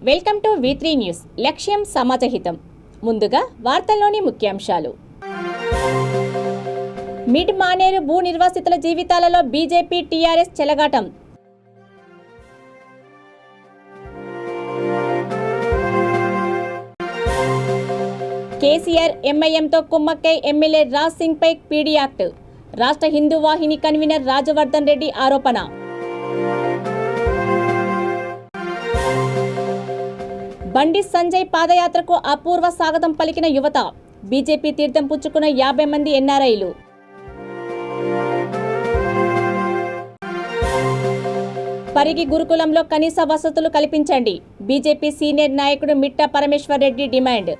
Welcome to V3 news. లక్ష్యం సమాజహితం. ముందుగా వార్తల్లోని ముఖ్యాంశాలు. మిడ్ మానేరు భూ నిర్వాసితుల జీవితాలలో బీజేపీ టీఆర్ఎస్ చెలగాటం. కేసీఆర్ ఎంఐఎంతో కుమ్మక్కై ఎమ్మెల్యే రాజ్ సింగ్ పై పీడీ యాక్ట్. రాష్ట్ర హిందూ వాహిని కన్వీనర్ రాజవర్ధన్ రెడ్డి ఆరోపణ. బండి సంజయ్ పాదయాత్రకు అపూర్వ స్వాగతం పలికిన యువత. బీజేపీ తీర్థం పుచ్చుకున్న 50 మంది ఎన్ఆర్ఐలు. పరిగి గురుకులంలో కనీస వసతులు కల్పించండి. బీజేపీ సీనియర్ నాయకుడు Mitta Parameshwar Reddy demand.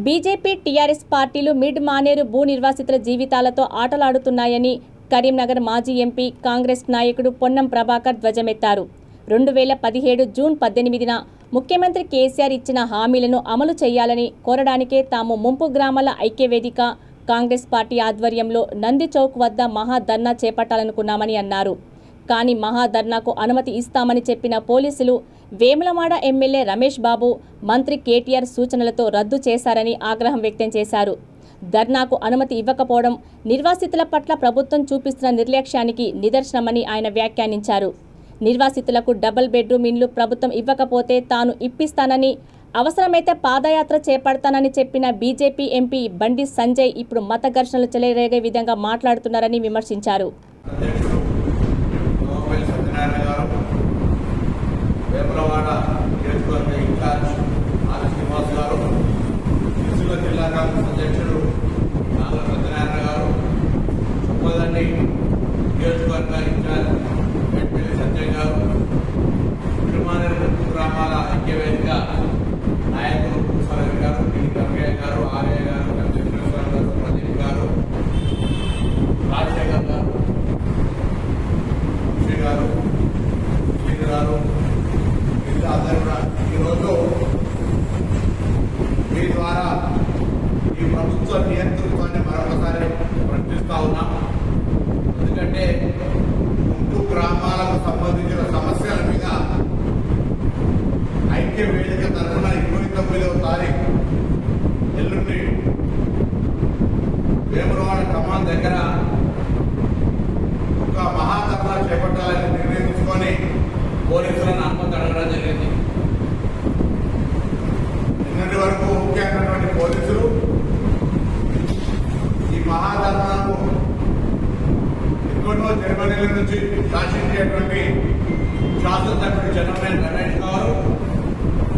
BJP TRS పార్టీలు మిడ్ మానేరు భూ నిర్వాసితుల జీవితాలతో ఆటలాడుతున్నాయని కరీంనగర్ మాజీ ఎంపీ కాంగ్రెస్ నాయకుడు పొన్నం ప్రభాకర్ ధ్వజమెత్తారు. 2017 జూన్ 18న ముఖ్యమంత్రి కేసీఆర్ ఇచ్చిన హామీలను అమలు చేయాలని కోరడానికే తాము ముంపు గ్రామాల ఐక్యవేదిక కాంగ్రెస్ పార్టీ ఆధ్వర్యంలో నంది చౌక్ వద్ద మహాధర్నా చేపట్టాలనుకున్నామని అన్నారు. కానీ మహాధర్నాకు అనుమతి ఇస్తామని చెప్పిన పోలీసులు వేములవాడ ఎమ్మెల్యే రమేష్ బాబు, మంత్రి కేటీఆర్ సూచనలతో రద్దు చేశారని ఆగ్రహం వ్యక్తం చేశారు. ధర్నాకు అనుమతి ఇవ్వకపోవడం నిర్వాసితుల పట్ల ప్రభుత్వం చూపిస్తున్న నిర్లక్ష్యానికి నిదర్శనమని ఆయన వ్యాఖ్యానించారు. నిర్వాసితులకు డబుల్ బెడ్రూమ్ ఇండ్లు ప్రభుత్వం ఇవ్వకపోతే తాను ఇప్పిస్తానని, అవసరమైతే పాదయాత్ర చేపడతానని చెప్పిన బీజేపీ ఎంపీ బండి సంజయ్ ఇప్పుడు మత ఘర్షణలు చెలరేగే విధంగా మాట్లాడుతున్నారని విమర్శించారు. గ్రామాల ఐక్యవేదిక నాయకులు సరవి గారు, గంగయ్య గారు, ఆర్య గారు, ప్రదీప్ గారు, రాజశేఖర్ గారు, వంశీ గారు, శ్రీధర్ గారు, మిగతా అందరూ కూడా ఈరోజు మీ ద్వారా ఈ ప్రభుత్వ నియంతృత్వాన్ని మరొకసారి ప్రశ్నిస్తా ఉన్నాం. ఎందుకంటే ముందు గ్రామాలకు సంబంధించిన సమస్యల మీద ఐక్య వేదిక తరఫున 29వ తారీఖు ఎల్లుండి వేములవాడ కమాన్ దగ్గర ఒక మహాధర్నా చేపట్టాలని నిర్ణయించుకొని పోలీసులను అనుమతి అడగడం జరిగింది. నిన్నటి వరకు ముఖ్యమైనటువంటి పోలీసులు ఈ మహాధర్నాకు ఎక్కడో జర్మనీల నుంచి శాసించేటువంటి శాసనసభ్యుడు జనరల్ రమేష్ గారు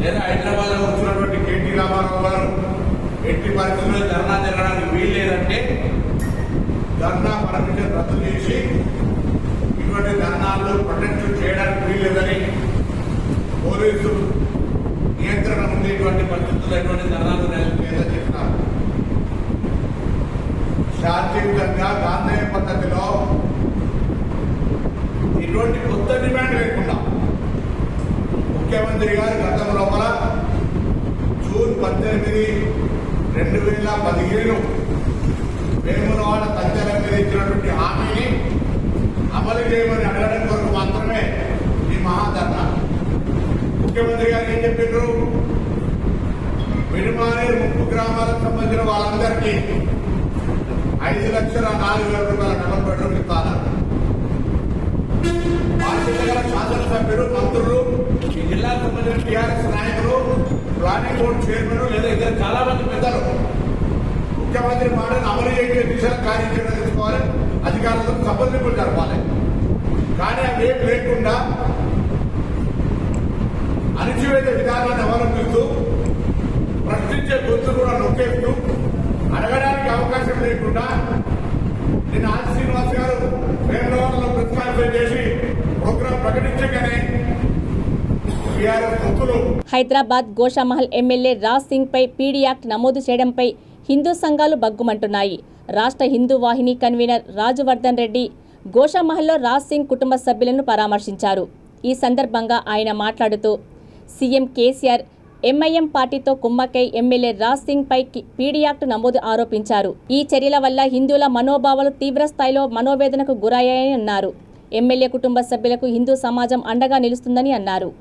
లేదా హైదరాబాద్ లో వచ్చినటువంటి కేటీ రామారావు గారు ఎట్టి పరిస్థితుల్లో ధర్నా జరగడానికి వీల్లేదంటే ధర్నా పర్మిషన్ రద్దు చేసి ఇటువంటి ధర్నాలు ప్రొటెక్ట్ చేయడానికి వీల్లేదని పోలీసు నియంత్రణ ఉంది. ఇటువంటి పరిస్థితుల్లో ఎటువంటి ధర్నాలు లేదని చెప్పినారు. శాంతియుతంగా గాంధేయ పద్ధతిలో ఇటువంటి కొత్త డిమాండ్ లేకుండా ముఖ్యమంత్రి గారు గతం లోపల జూన్ 18, 2015 వేములవాడ తంజల మీద ఇచ్చినటువంటి హామీని అమలు చేయమని అడగడం కొరకు మాత్రమే ఈ మహాధర్నా. ముఖ్యమంత్రి గారు ఏం చెప్పారు? మిడిమానేరు ముంపు గ్రామాలకు సంబంధించిన వాళ్ళందరికీ 5,04,000 రూపాయల డబుల్ బెడ్రూమ్ ఇస్తారన్నారు. బాధ్యతగల శాసనసభ్యులు, మంత్రులు, ఈ జిల్లాకు సంబంధించిన టీఆర్ఎస్ నాయకులు, ప్లానింగ్ బోర్డు చైర్మన్ లేదా ఇద్దరు చాలా మంది పెద్దలు ముఖ్యమంత్రి మాటను అమలు చేసే దిశలో కార్యాచరణ తీసుకోవాలి, అధికారులతో సంప్రదింపులు జరపాలి. కానీ అవేం లేకుండా అణిచివేత విధానాన్ని అవలంబిస్తూ ప్రశ్నించే గొంతు కూడా నొక్కేస్తూ అడగడానికి అవకాశం లేకుండా నిన్న ఆది శ్రీనివాస్ గారు వేములవాడలో ప్రెస్ కాన్ఫరెన్స్ చేసి ప్రోగ్రాం ప్రకటించగానే హైదరాబాద్ గోషామహల్ ఎమ్మెల్యే రాజ్ సింగ్ పై పీడీ యాక్ట్ నమోదు చేయడంపై హిందూ సంఘాలు బగ్గుమంటున్నాయి. రాష్ట్ర హిందూ వాహిని కన్వీనర్ రాజవర్ధన్ రెడ్డి గోషామహల్లో రాజ్ సింగ్ కుటుంబ సభ్యులను పరామర్శించారు. ఈ సందర్భంగా ఆయన మాట్లాడుతూ సీఎం కేసీఆర్ ఎంఐఎం పార్టీతో కుమ్మక్కై ఎమ్మెల్యే రాజ్ సింగ్ పై పీడీ యాక్ట్ నమోదు ఆరోపించారు. ఈ చర్యల వల్ల హిందువుల మనోభావాలు తీవ్రస్థాయిలో మనోవేదనకు గురయ్యాయని అన్నారు. ఎమ్మెల్యే కుటుంబ సభ్యులకు హిందూ సమాజం అండగా నిలుస్తుందని అన్నారు.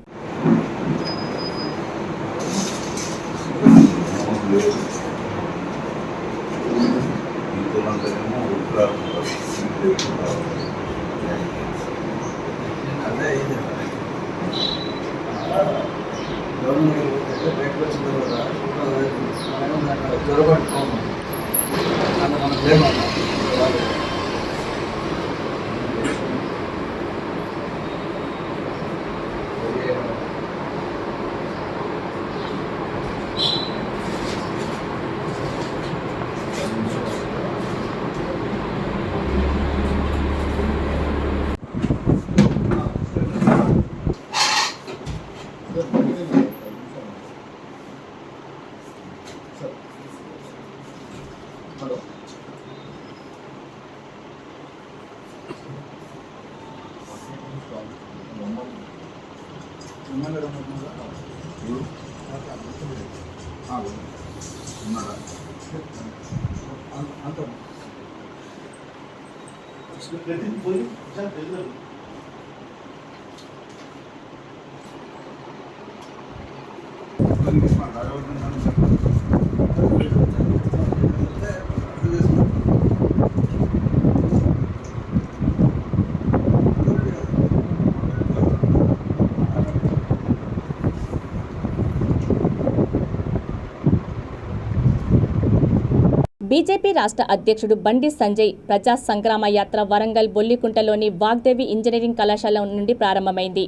బీజేపీ రాష్ట్ర అధ్యక్షుడు బండి సంజయ్ ప్రజా సంగ్రామ యాత్ర వరంగల్ బొల్లికుంటలోని వాగ్దేవి ఇంజనీరింగ్ కళాశాల నుండి ప్రారంభమైంది.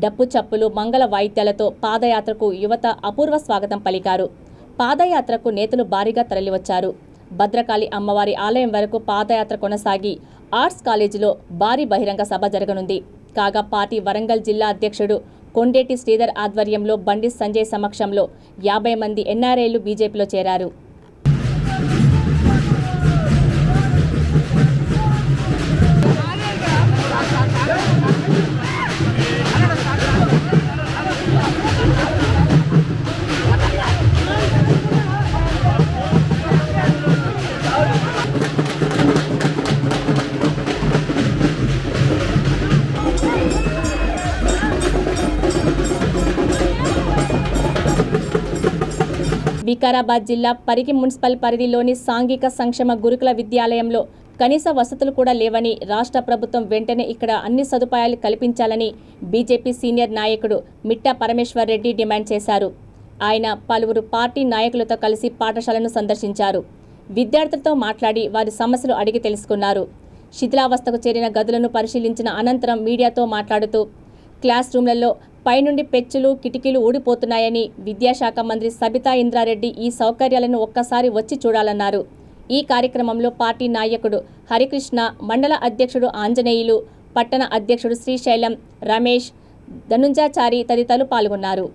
డప్పు చప్పులు మంగళ వాయిద్యాలతో పాదయాత్రకు యువత అపూర్వ స్వాగతం పలికారు. పాదయాత్రకు నేతలు భారీగా తరలివచ్చారు. భద్రకాళి అమ్మవారి ఆలయం వరకు పాదయాత్ర కొనసాగి ఆర్ట్స్ కాలేజీలో భారీ బహిరంగ సభ జరగనుంది. కాగా పార్టీ వరంగల్ జిల్లా అధ్యక్షుడు కొండేటి శ్రీధర్ ఆధ్వర్యంలో బండి సంజయ్ సమక్షంలో 50 మంది ఎన్ఆర్ఐలు బీజేపీలో చేరారు. వికారాబాద్ జిల్లా పరిగి మున్సిపల్ పరిధిలోని సాంఘిక సంక్షేమ గురుకుల విద్యాలయంలో కనీస వసతులు కూడా లేవని రాష్ట్ర ప్రభుత్వం వెంటనే ఇక్కడ అన్ని సదుపాయాలు కల్పించాలని బీజేపీ సీనియర్ నాయకుడు మిట్టా పరమేశ్వర్ రెడ్డి డిమాండ్ చేశారు. ఆయన పలువురు పార్టీ నాయకులతో కలిసి పాఠశాలను సందర్శించారు. విద్యార్థులతో మాట్లాడి వారి సమస్యలు అడిగి తెలుసుకున్నారు. శిథిలావస్థకు చేరిన గదులను పరిశీలించిన అనంతరం మీడియాతో మాట్లాడుతూ క్లాస్ రూమ్లలో పైనుండి పెచ్చులు కిటికీలు ఊడిపోతున్నాయని విద్యాశాఖ మంత్రి సబితా ఇంద్రారెడ్డి ఈ సౌకర్యాలను ఒక్కసారి వచ్చి చూడాలన్నారు. ఈ కార్యక్రమంలో పార్టీ నాయకుడు హరికృష్ణ, మండల అధ్యక్షుడు ఆంజనేయులు, పట్టణ అధ్యక్షుడు శ్రీశైలం, రమేష్, ధనుంజాచారి తదితరులు పాల్గొన్నారు.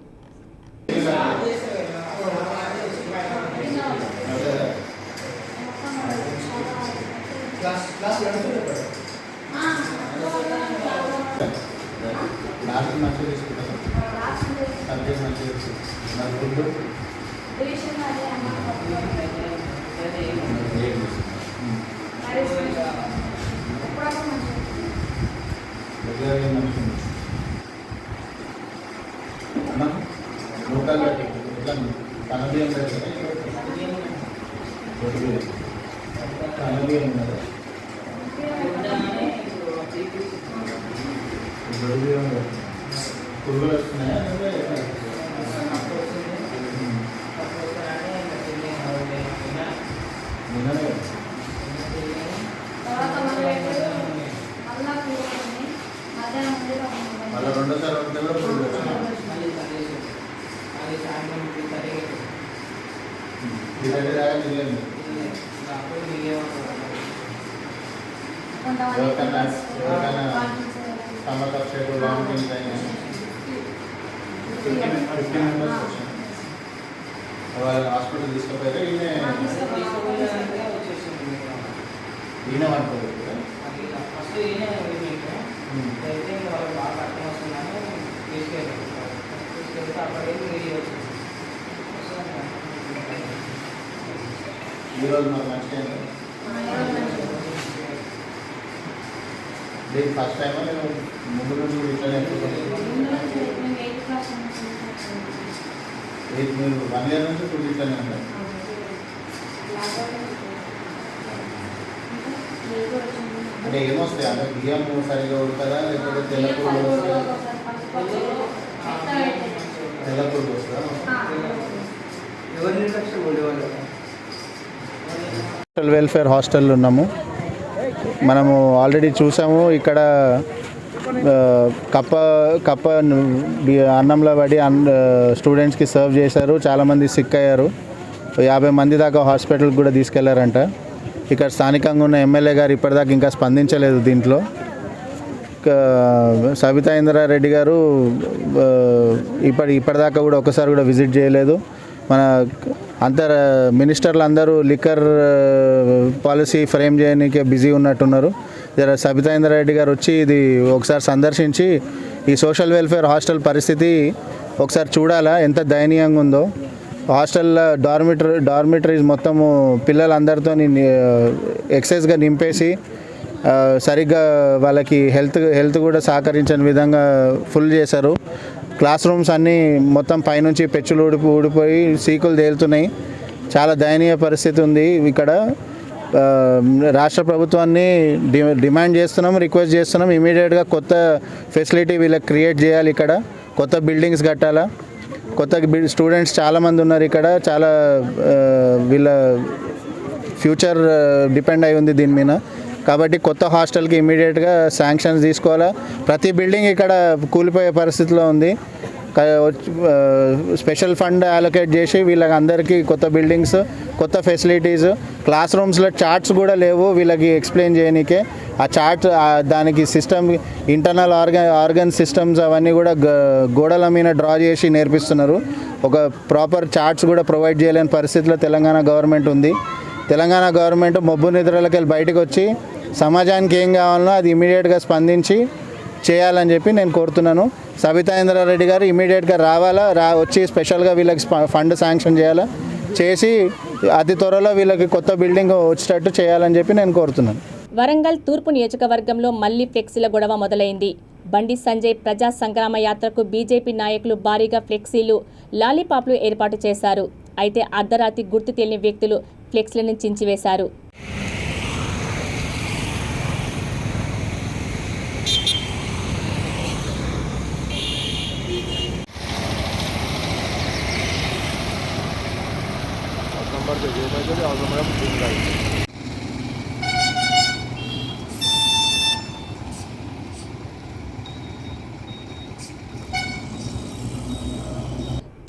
హాస్పిటల్ తీసుకుపోయారు ఈరోజు మాకు మంచి దీనికి ఫస్ట్ టైం నేను ముందు నుండి ఇట్లనే మీరు 1 year నుంచి ఫుడ్ ఇట్లనే ఉంటారు. అంటే ఏమొస్తాయి అంటే బియ్యం సరిగా ఉడతారా లేకపోతే తెల్లపూలు తెల్లపూలు వస్తుందా? సోషల్ వెల్ఫేర్ హాస్టల్లో ఉన్నాము. మనము ఆల్రెడీ చూసాము ఇక్కడ కప్ప కప్ప అన్నంలో పడి స్టూడెంట్స్కి సర్వ్ చేశారు. చాలామంది సిక్ అయ్యారు. 50 మంది దాకా హాస్పిటల్కి కూడా తీసుకెళ్లారంట. ఇక్కడ స్థానికంగా ఉన్న ఎమ్మెల్యే గారు ఇప్పటిదాకా ఇంకా స్పందించలేదు దీంట్లో. సబితా ఇంద్రారెడ్డి గారు ఇప్పటిదాకా కూడా ఒకసారి కూడా విజిట్ చేయలేదు. మన మినిస్టర్లు అందరూ లిక్కర్ పాలసీ ఫ్రేమ్ చేయడానికి బిజీ ఉన్నట్టున్నారు. సబితా ఇంద్రారెడ్డి గారు వచ్చి ఇది ఒకసారి సందర్శించి ఈ సోషల్ వెల్ఫేర్ హాస్టల్ పరిస్థితి ఒకసారి చూడాలా, ఎంత దయనీయంగా ఉందో. హాస్టల్లో డార్మిటరీస్ మొత్తము పిల్లలందరితో ఎక్సెస్గా నింపేసి సరిగ్గా వాళ్ళకి హెల్త్ కూడా సహకరించని విధంగా ఫుల్ చేశారు. క్లాస్ రూమ్స్ అన్నీ మొత్తం పైనుంచి పెచ్చులు ఊడిపోయి సీకులు తేలుతున్నాయి. చాలా దయనీయ పరిస్థితి ఉంది ఇక్కడ. రాష్ట్ర ప్రభుత్వాన్ని డిమాండ్ చేస్తున్నాం, రిక్వెస్ట్ చేస్తున్నాం. ఇమీడియట్గా కొత్త ఫెసిలిటీ వీళ్ళకి క్రియేట్ చేయాలి. ఇక్కడ కొత్త బిల్డింగ్స్ కట్టాలా. కొత్త స్టూడెంట్స్ చాలామంది ఉన్నారు ఇక్కడ. చాలా వీళ్ళ ఫ్యూచర్ డిపెండ్ అయి ఉంది దీని మీద. కాబట్టి కొత్త హాస్టల్కి ఇమీడియట్గా శాంక్షన్స్ తీసుకోవాలా. ప్రతి బిల్డింగ్ ఇక్కడ కూలిపోయే పరిస్థితిలో ఉంది. స్పెషల్ ఫండ్ అలొకేట్ చేసి వీళ్ళకి అందరికీ కొత్త బిల్డింగ్స్, కొత్త ఫెసిలిటీస్, క్లాస్ రూమ్స్లో చార్ట్స్ కూడా లేవు వీళ్ళకి ఎక్స్ప్లెయిన్ చేయనీకే. ఆ చార్ట్ దానికి సిస్టమ్ ఇంటర్నల్ ఆర్గన్ సిస్టమ్స్ అవన్నీ కూడా గోడల మీద డ్రా చేసి నేర్పిస్తున్నారు. ఒక ప్రాపర్ చార్ట్స్ కూడా ప్రొవైడ్ చేయలేని పరిస్థితిలో తెలంగాణ గవర్నమెంట్ ఉంది. తెలంగాణ గవర్నమెంట్ మొబ్బు నిద్రలకి వెళ్ళి బయటకు వచ్చి సమాజానికి ఏం కావాలనో అది ఇమీడియట్గా స్పందించి చేయాలని చెప్పి నేను కోరుతున్నాను. సబితా ఇంద్రారెడ్డి గారు ఇమీడియట్గా వచ్చి స్పెషల్గా వీళ్ళకి ఫండ్ శాంక్షన్ చేయాలా, చేసి అతి త్వరలో వీళ్ళకి కొత్త బిల్డింగ్ వచ్చేటట్టు చేయాలని చెప్పి నేను కోరుతున్నాను. వరంగల్ తూర్పు నియోజకవర్గంలో మళ్లీ ఫ్లెక్సీల గొడవ మొదలైంది. బండి సంజయ్ ప్రజా సంగ్రామ యాత్రకు బీజేపీ నాయకులు భారీగా ఫ్లెక్సీలు, లాలీపాప్లు ఏర్పాటు చేశారు. అయితే అర్ధరాత్రి గుర్తు తెలియని వ్యక్తులు ఫ్లెక్సీలను చించివేశారు.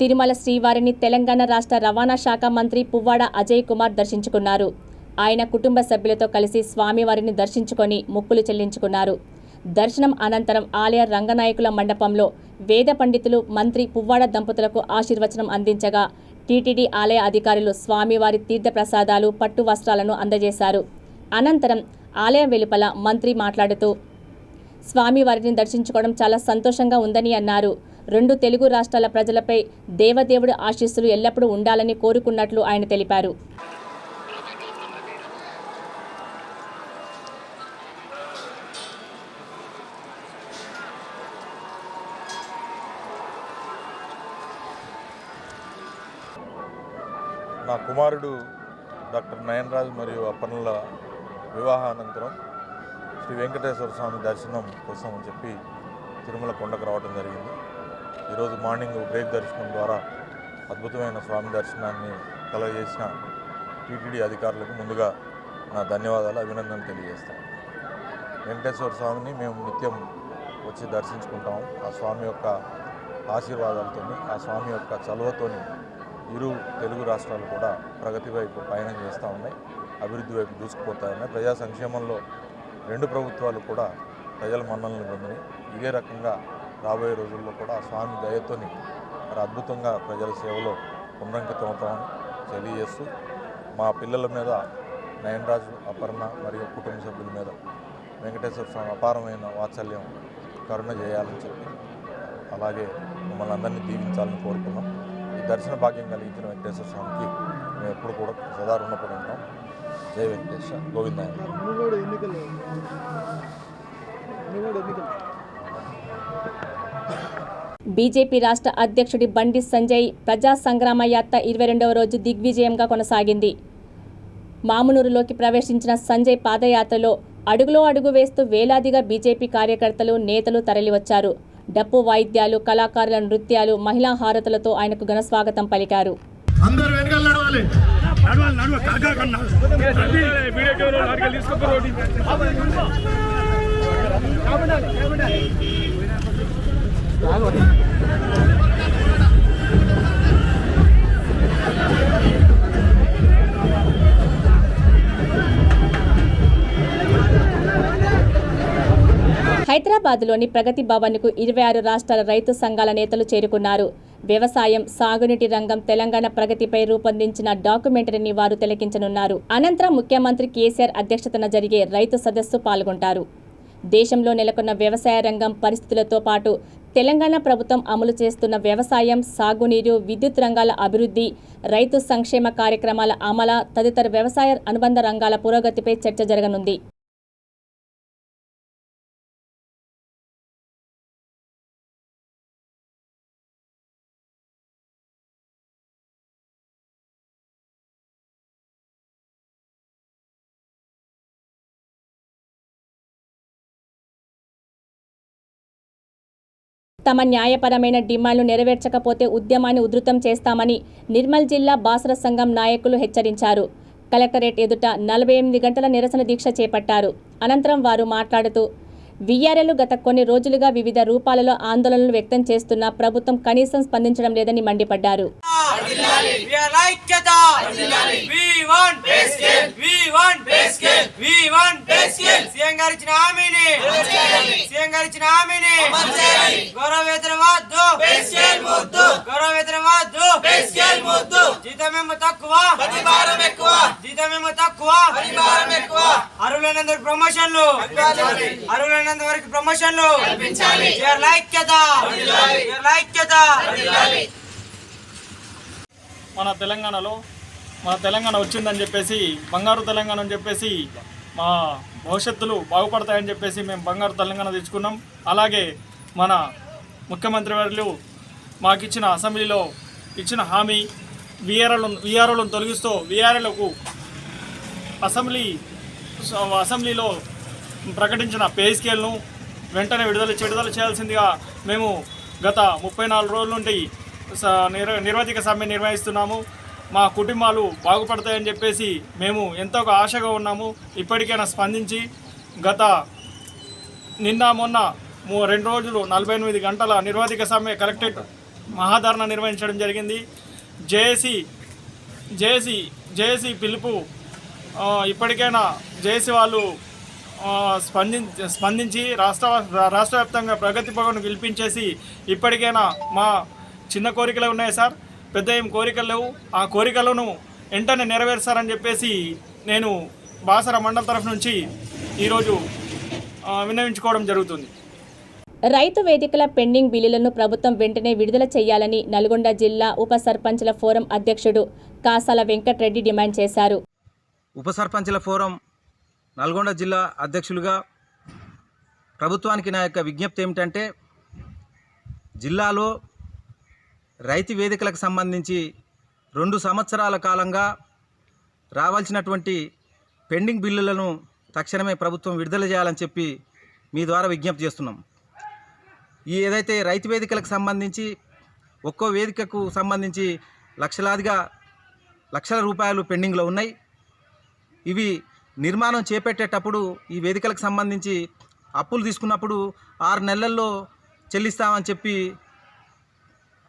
తిరుమల శ్రీవారిని తెలంగాణ రాష్ట్ర రవాణా శాఖ మంత్రి పువ్వాడ అజయ్ కుమార్ దర్శించుకున్నారు. ఆయన కుటుంబ సభ్యులతో కలిసి స్వామివారిని దర్శించుకొని మొక్కులు చెల్లించుకున్నారు. దర్శనం అనంతరం ఆలయ రంగనాయకుల మండపంలో వేద పండితులు మంత్రి పువ్వాడ దంపతులకు ఆశీర్వచనం అందించగా టీటీడీ ఆలయ అధికారులు స్వామివారి తీర్థప్రసాదాలు, పట్టు వస్త్రాలను అందజేశారు. అనంతరం ఆలయ వెలుపల మంత్రి మాట్లాడుతూ స్వామివారిని దర్శించుకోవడం చాలా సంతోషంగా ఉందని అన్నారు. 2 తెలుగు రాష్ట్రాల ప్రజలపై దేవదేవుడి ఆశీస్సులు ఎల్లప్పుడూ ఉండాలని కోరుకున్నట్లు ఆయన తెలిపారు. నా కుమారుడు డాక్టర్ నయనరాజ్ మరియు అపర్ణల వివాహానంతరం శ్రీ వెంకటేశ్వర స్వామి దర్శనం కోసం అని చెప్పి తిరుమల కొండకు రావడం జరిగింది. ఈరోజు మార్నింగ్ బ్రేక్ దర్శనం ద్వారా అద్భుతమైన స్వామి దర్శనాన్ని కలగజేసిన టీటీడీ అధికారులకు ముందుగా నా ధన్యవాదాలు, అభినందనలు తెలియజేస్తాను. వెంకటేశ్వర స్వామిని మేము నిత్యం వచ్చి దర్శించుకుంటాము. ఆ స్వామి యొక్క ఆశీర్వాదాలతో, ఆ స్వామి యొక్క చలువతోని ఇరు తెలుగు రాష్ట్రాలు కూడా ప్రగతి వైపు పయనం చేస్తూ ఉన్నాయి, అభివృద్ధి వైపు దూసుకుపోతూ ఉన్నాయి. ప్రజా సంక్షేమంలో 2 ప్రభుత్వాలు కూడా ప్రజల మన్ననలు పొందినాయి. ఇదే రకంగా రాబోయే రోజుల్లో కూడా స్వామి దయతోని మరి అద్భుతంగా ప్రజల సేవలో పునరంకితమవుతామని తెలియజేస్తూ మా పిల్లల మీద నయనరాజు, అపర్ణ మరియు కుటుంబ సభ్యుల మీద వెంకటేశ్వర స్వామి అపారమైన వాత్సల్యం, కరుణ చేయాలని చెప్పి అలాగే మమ్మల్ని అందరినీ దీవించాలని కోరుకున్నాం. ఈ దర్శన భాగ్యం కలిగించిన వెంకటేశ్వర స్వామికి మేము ఎప్పుడు కూడా సదా రుణపడి ఉంటాం. జై వెంకటేశ్వర, గోవిందాయ. బీజేపీ రాష్ట్ర అధ్యక్షుడి బండి సంజయ్ ప్రజా సంగ్రామ యాత్ర 22వ రోజు దిగ్విజయంగా కొనసాగింది. మామునూరులోకి ప్రవేశించిన సంజయ్ పాదయాత్రలో అడుగులో అడుగు వేస్తూ వేలాదిగా బీజేపీ కార్యకర్తలు, నేతలు తరలివచ్చారు. డప్పు వాయిద్యాలు, కళాకారుల నృత్యాలు, మహిళా హారతులతో ఆయనకు ఘనస్వాగతం పలికారు. హైదరాబాద్లోని ప్రగతి భవన్కు 26 రాష్ట్రాల రైతు సంఘాల నేతలు చేరుకున్నారు. వ్యవసాయం, సాగునీటి రంగం, తెలంగాణ ప్రగతిపై రూపొందించిన డాక్యుమెంటరీని వారు తిలకించనున్నారు. అనంతరం ముఖ్యమంత్రి కేసీఆర్ అధ్యక్షతన జరిగే రైతు సదస్సు పాల్గొంటారు. దేశంలో నెలకొన్న వ్యవసాయ రంగం పరిస్థితులతో పాటు తెలంగాణ ప్రభుత్వం అమలు చేస్తున్న వ్యవసాయం, సాగునీరు, విద్యుత్ రంగాల అభివృద్ధి, రైతు సంక్షేమ కార్యక్రమాల అమలు తదితర వ్యవసాయ అనుబంధ రంగాల పురోగతిపై చర్చ జరగనుంది. తమ న్యాయపరమైన డిమాండ్లు నెరవేర్చకపోతే ఉద్యమాన్ని ఉధృతం చేస్తామని నిర్మల్ జిల్లా బాసర సంఘం నాయకులు హెచ్చరించారు. కలెక్టరేట్ ఎదుట 48 గంటల నిరసన దీక్ష చేపట్టారు. అనంతరం వారు మాట్లాడుతూ వీఆర్ఏలు గత కొన్ని రోజులుగా వివిధ రూపాలలో ఆందోళనలు వ్యక్తం చేస్తున్నా ప్రభుత్వం కనీసం స్పందించడం లేదని మండిపడ్డారు. ప్రమోషన్లు మన తెలంగాణ వచ్చిందని చెప్పేసి, బంగారు తెలంగాణ అని చెప్పేసి, మా భవిష్యత్తులు బాగుపడతాయని చెప్పేసి మేము బంగారు తెలంగాణ తెచ్చుకున్నాం. అలాగే మన ముఖ్యమంత్రి వర్యులు మాకు ఇచ్చిన అసెంబ్లీలో ఇచ్చిన హామీ వీఆర్ఓలను తొలగిస్తూ వీఆర్ఏలకు అసెంబ్లీలో ప్రకటించిన పే స్కేల్ను వెంటనే విడుదల చేయాల్సిందిగా మేము గత 34 రోజుల నుండి నిర్వధిక సమ్మె నిర్వహిస్తున్నాము. మా కుటుంబాలు బాగుపడతాయని చెప్పేసి మేము ఎంతో ఆశగా ఉన్నాము. ఇప్పటికైనా స్పందించి గత నిన్న మొన్న 2 రోజులు 48 గంటల నిర్వధిక సమ్మె కలెక్టరేట్ మహాధరణ నిర్వహించడం జరిగింది. జేఏసీ పిలుపు ఇప్పటికైనా జేఏసీ వాళ్ళు స్పందించి రాష్ట్ర వ్యాప్తంగా ప్రగతి భవన్ పిలిపించేసి ఇప్పటికైనా మా చిన్న కోరికలు ఉన్నాయి సార్, పెద్ద ఏం కోరికలు లేవు, ఆ కోరికలను వెంటనే నెరవేరుస్తారని చెప్పేసి నేను బాసర మండల తరఫు నుంచి ఈరోజు విన్నవించుకోవడం జరుగుతుంది. రైతు వేదికల పెండింగ్ బిల్లులను ప్రభుత్వం వెంటనే విడుదల చేయాలని నల్గొండ జిల్లా ఉప సర్పంచ్ల ఫోరం అధ్యక్షుడు కాసాల వెంకటరెడ్డి డిమాండ్ చేశారు. ఉప సర్పంచ్ల ఫోరం నల్గొండ జిల్లా అధ్యక్షులుగా ప్రభుత్వానికి నా యొక్క విజ్ఞప్తి ఏమిటంటే, జిల్లాలో రైతు వేదికలకు సంబంధించి 2 సంవత్సరాల కాలంగా రావాల్సినటువంటి పెండింగ్ బిల్లులను తక్షణమే ప్రభుత్వం విడుదల చేయాలని చెప్పి మీ ద్వారా విజ్ఞప్తి చేస్తున్నాం. ఈ ఏదైతే రైతు వేదికలకు సంబంధించి ఒక్కో వేదికకు సంబంధించి లక్షల రూపాయలు పెండింగ్లో ఉన్నాయి. ఇవి నిర్మాణం చేపట్టేటప్పుడు ఈ వేదికలకు సంబంధించి అప్పులు తీసుకున్నప్పుడు 6 నెలల్లో చెల్లిస్తామని చెప్పి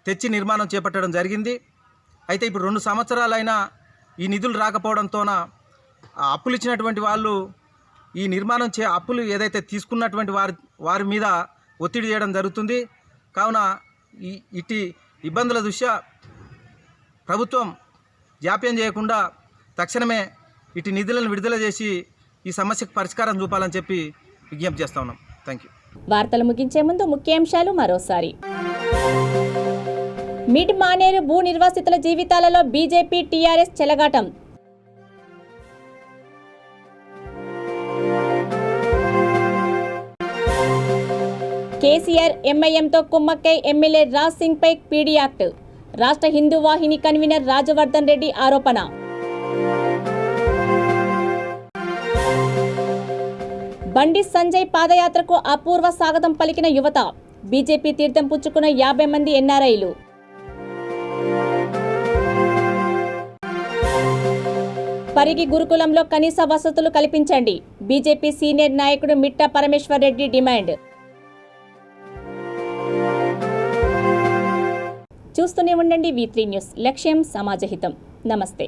తెచ్చి నిర్మాణం చేపట్టడం జరిగింది. అయితే ఇప్పుడు 2 సంవత్సరాలైనా ఈ నిధులు రాకపోవడంతోన అప్పులు ఇచ్చినటువంటి వాళ్ళు ఈ నిర్మాణం అప్పులు ఏదైతే తీసుకున్నటువంటి వారి మీద ఒత్తిడి చేయడం జరుగుతుంది. కావున ఇటు ఇబ్బందుల దృష్ట్యా ప్రభుత్వం జాప్యం చేయకుండా తక్షణమే ఇటు నిధులను విడుదల చేసి ఈ సమస్యకు పరిష్కారం చూపాలని చెప్పి విజ్ఞప్తి చేస్తా ఉన్నాం. Thank you. వార్తలు ముగించే ముందు ముఖ్యాంశాలు మరోసారి. మిడ్ మానేరు భూ నిర్వాసితుల జీవితాలలో బీజేపీ టీఆర్ఎస్ చెలగాటం. కేసీఆర్ ఎంఐఎంతో కుమ్మక్కై ఎమ్మెల్యే రాజ్ సింగ్ పై పీడీ యాక్ట్. రాష్ట్ర హిందూ వాహిని కన్వీనర్ రాజవర్ధన్ రెడ్డి ఆరోపణ. బండి సంజయ్ పాదయాత్రకు అపూర్వ స్వాగతం పలికిన యువత. బీజేపీ తీర్థం పుచ్చుకున్న 50 మంది ఎన్ఆర్ఐలు. పరిగి గురుకులంలో కనీస వసతులు కల్పించండి. బీజేపీ సీనియర్ నాయకుడు మిట్టా పరమేశ్వర్ రెడ్డి డిమాండ్. చూస్తూనే ఉండండి V3 న్యూస్. లక్ష్యం సమాజహితం. నమస్తే.